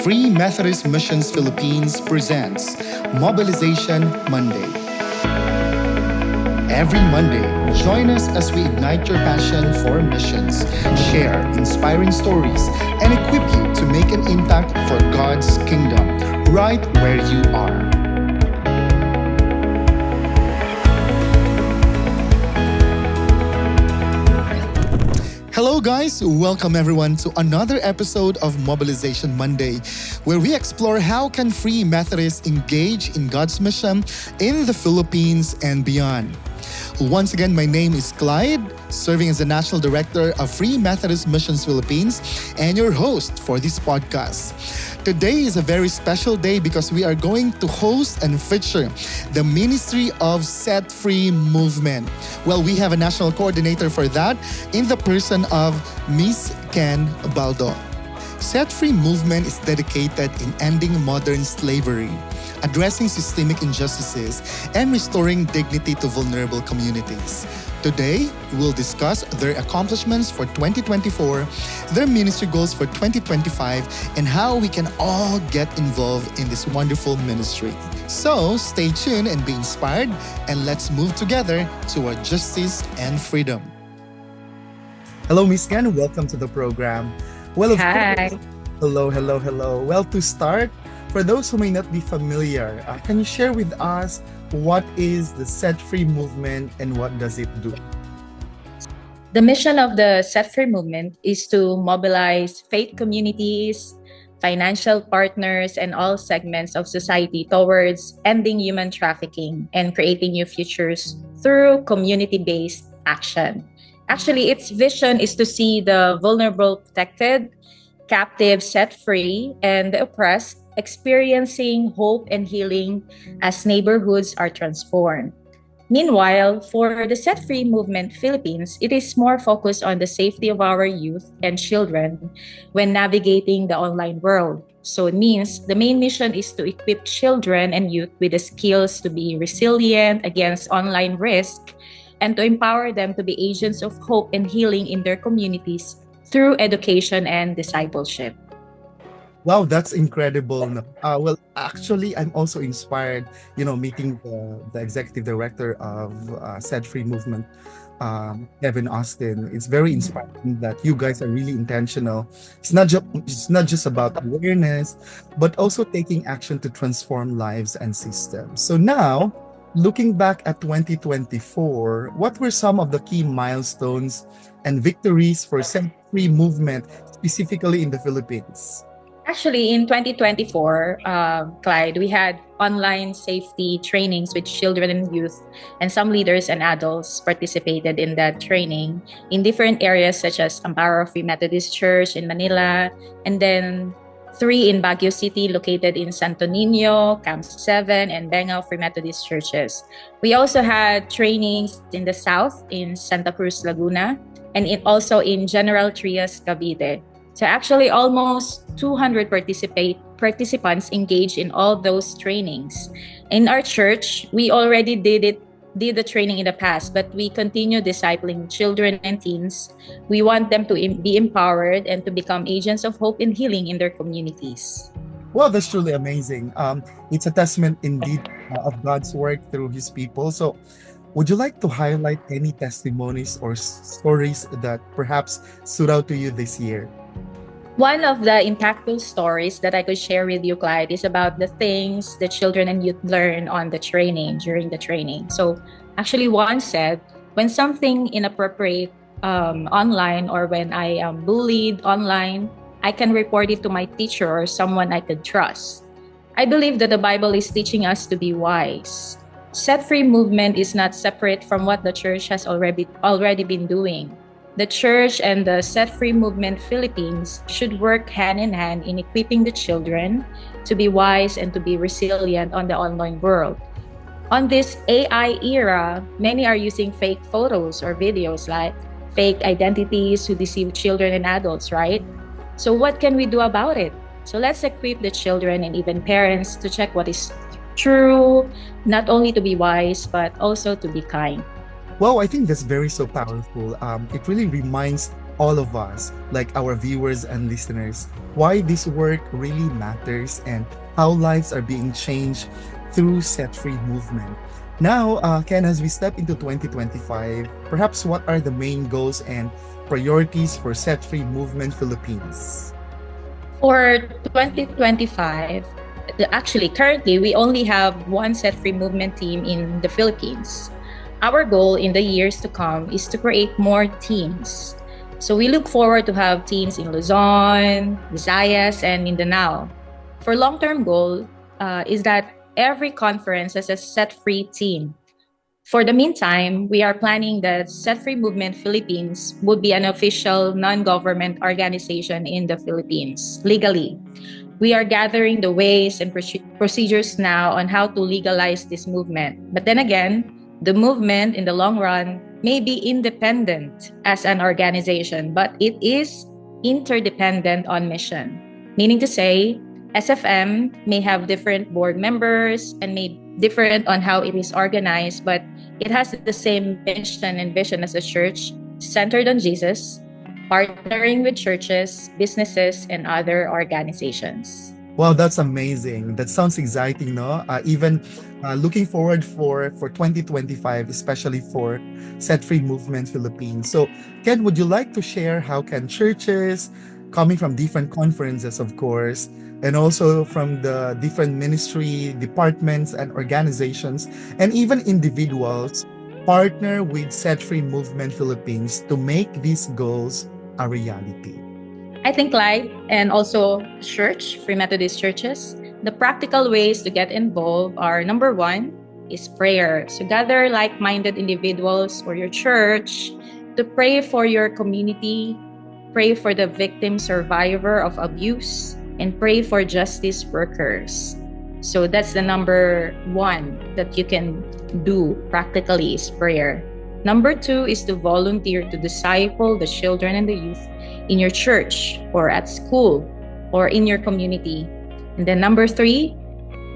Free Methodist Missions Philippines presents Mobilization Monday. Every Monday, join us as we ignite your passion for missions, share inspiring stories, and equip you to make an impact for God's kingdom right where you are. Hello, guys. Welcome everyone to another episode of Mobilization Monday, where we explore how can Free Methodists engage in God's mission in the Philippines and beyond. Once again, my name is Clyde, serving as the National Director of Free Methodist Missions Philippines and your host for this podcast. Today is a very special day because we are going to host and feature the Ministry of Set Free Movement. Well, we have a national coordinator for that in the person of Miss Ken Baldo. Set Free Movement is dedicated in ending modern slavery, addressing systemic injustices, and restoring dignity to vulnerable communities. Today, we'll discuss their accomplishments for 2024, their ministry goals for 2025, and how we can all get involved in this wonderful ministry. So, stay tuned and be inspired, and let's move together toward justice and freedom. Hello, Miss Ken. Welcome to the program. Well, of Hi. course, hello. Well, to start, for those who may not be familiar, can you share with us what is the Set Free Movement and what does it do? The mission of the Set Free Movement is to mobilize faith communities, financial partners, and all segments of society towards ending human trafficking and creating new futures through community-based action. Actually, its vision is to see the vulnerable protected, captives set free, and the oppressed experiencing hope and healing as neighborhoods are transformed. Meanwhile, for the Set Free Movement Philippines, it is more focused on the safety of our youth and children when navigating the online world. So it means the main mission is to equip children and youth with the skills to be resilient against online risk and to empower them to be agents of hope and healing in their communities through education and discipleship. Wow, that's incredible. No? Well, actually, I'm also inspired, meeting the executive director of Set Free Movement, Kevin Austin. It's very inspiring that you guys are really intentional. It's not just about awareness, but also taking action to transform lives and systems. So now, looking back at 2024, what were some of the key milestones and victories for Set Free Movement, specifically in the Philippines? Actually, in 2024, Clyde, we had online safety trainings with children and youth, and some leaders and adults participated in that training in different areas such as Amparo Free Methodist Church in Manila, and then 3 in Baguio City located in Santo Niño, Camp 7, and Bengal Free Methodist churches. We also had trainings in the south in Santa Cruz, Laguna, and also in General Trias, Cavite. So actually almost 200 participants engaged in all those trainings. In our church, we already did the training in the past, but we continue discipling children and teens. We want them to be empowered and to become agents of hope and healing in their communities. Well, that's truly amazing. It's a testament indeed of God's work through His people. So, would you like to highlight any testimonies or stories that perhaps stood out to you this year? One of the impactful stories that I could share with you, Clyde, is about the things the children and youth learn on the training, during the training. So actually one said, when something inappropriate online or when I am bullied online, I can report it to my teacher or someone I could trust. I believe that the Bible is teaching us to be wise. Set Free Movement is not separate from what the church has already been doing. The church and the Set Free Movement Philippines should work hand in hand in equipping the children to be wise and to be resilient on the online world. On this AI era, many are using fake photos or videos like fake identities to deceive children and adults, right? So what can we do about it? So let's equip the children and even parents to check what is true, not only to be wise, but also to be kind. Well, I think that's very so powerful. It really reminds all of us, like our viewers and listeners, why this work really matters and how lives are being changed through set free movement. Now, Ken, as we step into 2025, perhaps what are the main goals and priorities for Set Free Movement Philippines? For 2025, actually, currently, we only have one set free movement team in the Philippines. Our goal in the years to come is to create more teams. So we look forward to have teams in Luzon, Visayas, and Mindanao. For long-term goal is that every conference has a set free team. For the meantime, we are planning that Set Free Movement Philippines would be an official non-government organization in the Philippines legally. We are gathering the ways and procedures now on how to legalize this movement. But then again, the movement in the long run may be independent as an organization, but it is interdependent on mission. Meaning to say, SFM may have different board members and may different on how it is organized, but it has the same mission and vision as a church centered on Jesus, partnering with churches, businesses, and other organizations. Wow, that's amazing. That sounds exciting, no? Even looking forward for 2025, especially for Set Free Movement Philippines. So, Ken, would you like to share how can churches, coming from different conferences, of course, and also from the different ministry departments and organizations, and even individuals, partner with Set Free Movement Philippines to make these goals a reality? I think like, and also church, Free Methodist churches, the practical ways to get involved are number one is prayer. So gather like-minded individuals or your church to pray for your community, pray for the victim survivor of abuse, and pray for justice workers. So that's the number one that you can do practically is prayer. Number two is to volunteer to disciple the children and the youth in your church or at school or in your community. And then number three,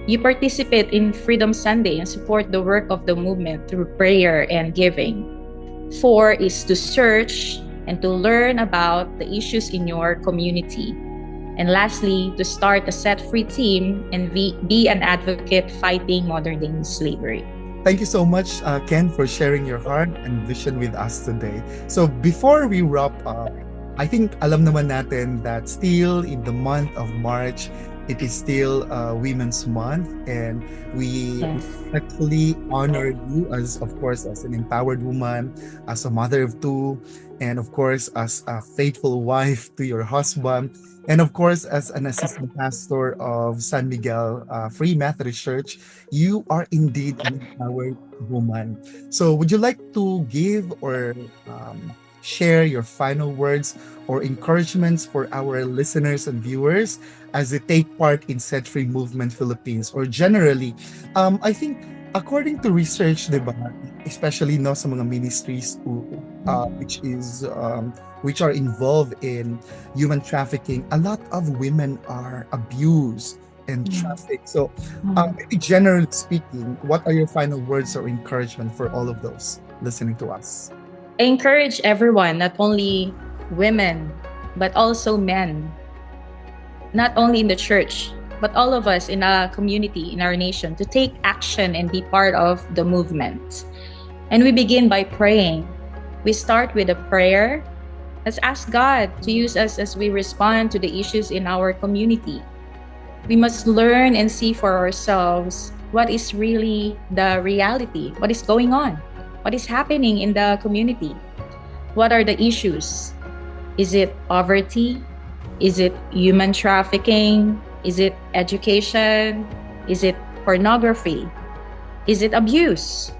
you participate in Freedom Sunday and support the work of the movement through prayer and giving. Four is to search and to learn about the issues in your community. And lastly, to start a set-free team and be an advocate fighting modern-day slavery. Thank you so much, Ken, for sharing your heart and vision with us today. So before we wrap up, I think alam naman natin that still in the month of March, it is still Women's Month, and we Yes. respectfully honor you as, of course, as an empowered woman, as a mother of two, and of course, as a faithful wife to your husband, and of course, as an assistant pastor of San Miguel Free Methodist Church. You are indeed an empowered woman. So, would you like to give or share your final words or encouragements for our listeners and viewers as they take part in Set Free Movement Philippines, or generally? I think according to research, diba, especially no sa mga ministries which are involved in human trafficking, a lot of women are abused and trafficked. So, maybe generally speaking, what are your final words or encouragement for all of those listening to us? I encourage everyone, not only women, but also men, not only in the church, but all of us in our community, in our nation, to take action and be part of the movement. And we begin by praying. We start with a prayer. Let's ask God to use us as we respond to the issues in our community. We must learn and see for ourselves what is really the reality, what is going on, what is happening in the community. What are the issues? Is it poverty? Is it human trafficking? Is it education? Is it pornography? Is it abuse?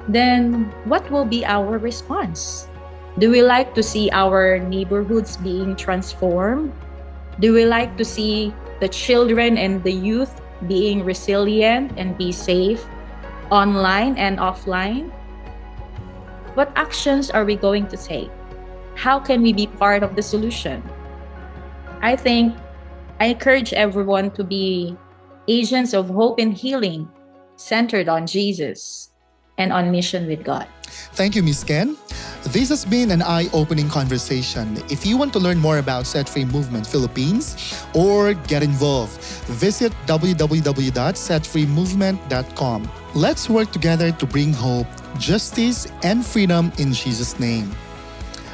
Then what will be our response? Do we like to see our neighborhoods being transformed? Do we like to see the children and the youth being resilient and be safe online and offline? What actions are we going to take? How can we be part of the solution? I think I encourage everyone to be agents of hope and healing centered on Jesus and on mission with God. Thank you, Miss Ken. This has been an eye-opening conversation. If you want to learn more about Set Free Movement Philippines or get involved, visit www.setfreemovement.com. Let's work together to bring hope, justice, and freedom in Jesus' name.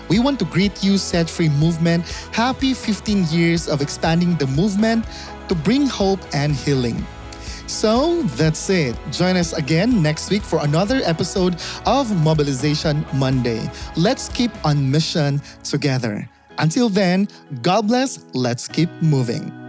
We want to greet you, Set Free Movement. Happy 15 years of expanding the movement to bring hope and healing. So that's it. Join us again next week for another episode of Mobilization Monday. Let's keep on mission together. Until then, God bless. Let's keep moving.